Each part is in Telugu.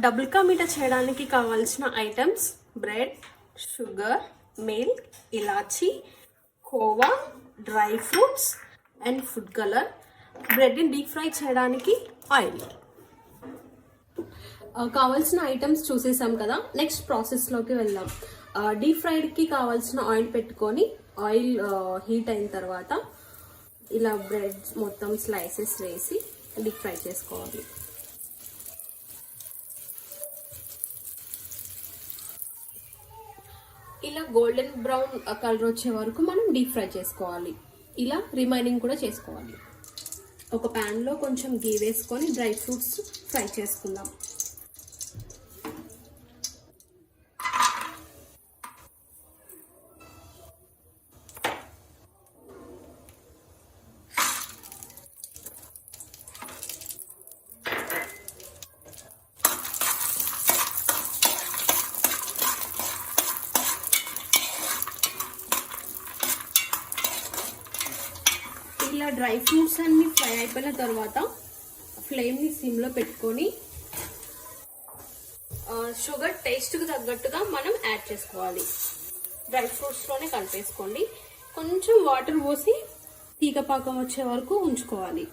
డబుల్ కా మీఠా చేయడానికి కావాల్సిన ఐటమ్స్ బ్రెడ్, షుగర్, మిల్క్, ఇలాచి, కోవా, dry fruits and food colour. బ్రెడ్ని డీప్ ఫ్రై చేయడానికి ఆయిల్. కావాల్సిన ఐటమ్స్ చూసేసాం కదా, నెక్స్ట్ ప్రాసెస్లోకి వెళ్దాం. డీప్ ఫ్రైడ్కి కావాల్సిన ఆయిల్ పెట్టుకొని ఆయిల్ హీట్ అయిన తర్వాత ఇలా బ్రెడ్ మొత్తం స్లైసెస్ వేసి డీప్ ఫ్రై చేసుకోవాలి. ఇలా గోల్డెన్ బ్రౌన్ కలర్ వచ్చే వరకు మనం డీప్ ఫ్రై చేసుకోవాలి. ఇలా రిమైనింగ్ కూడా చేసుకోవాలి. ఒక ప్యాన్లో కొంచెం గీ వేసుకొని డ్రై ఫ్రూట్స్ ఫ్రై చేసుకుందాం. ఇలా డ్రై ఫ్రూట్స్ అన్ని ఫ్రై అయిపోయిన తర్వాత ఫ్లేమ్ని సిమ్లో పెట్టుకొని షుగర్ టేస్ట్కి తగ్గట్టుగా మనం యాడ్ చేసుకోవాలి. డ్రై ఫ్రూట్స్లోనే కలిపేసుకోండి. కొంచెం వాటర్ పోసి తీగపాకం వచ్చే వరకు ఉంచుకోవాలి.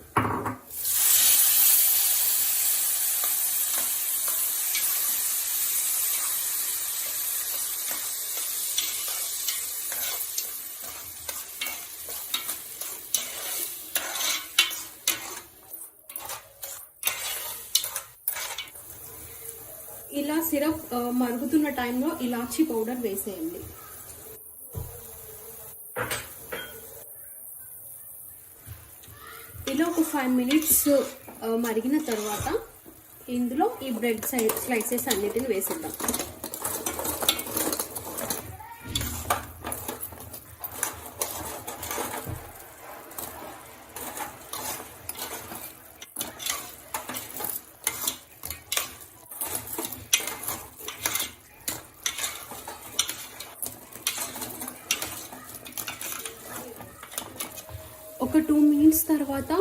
ఇలా సిరప్ మరుగుతున్న టైంలో ఇలాచీ పౌడర్ వేసేయండి. ఇలా ఒక 5 minutes మరిగిన తర్వాత ఇందులో ఈ బ్రెడ్ స్లైసెస్ అన్నిటిని వేసేద్దాం. ఒక 2 minutes తర్వాత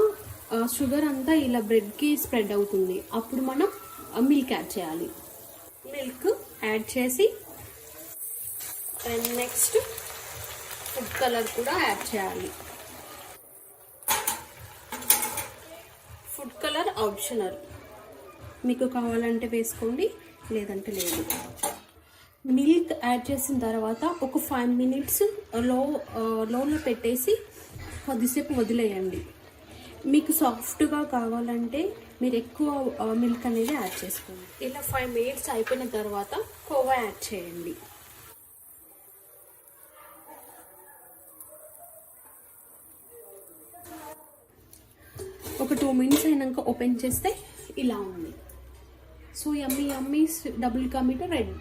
షుగర్ అంతా ఇలా బ్రెడ్కి స్ప్రెడ్ అవుతుంది. అప్పుడు మనం మిల్క్ యాడ్ చేయాలి. మిల్క్ యాడ్ చేసి అండ్ నెక్స్ట్ ఫుడ్ కలర్ కూడా యాడ్ చేయాలి. ఫుడ్ కలర్ ఆప్షనల్, మీకు కావాలంటే వేసుకోండి, లేదంటే లేదు. మిల్క్ యాడ్ చేసిన తర్వాత ఒక 5 minutes లోలో పెట్టేసి కొద్దిసేపు వదిలేయండి. మీకు సాఫ్ట్గా కావాలంటే మీరు ఎక్కువ మిల్క్ అనేది యాడ్ చేసుకోండి. ఇలా 5 minutes అయిపోయిన తర్వాత కోవా యాడ్ చేయండి. ఒక 2 minutes అయినాక ఓపెన్ చేస్తే ఇలా ఉంది. So yummy double ka meetha ready.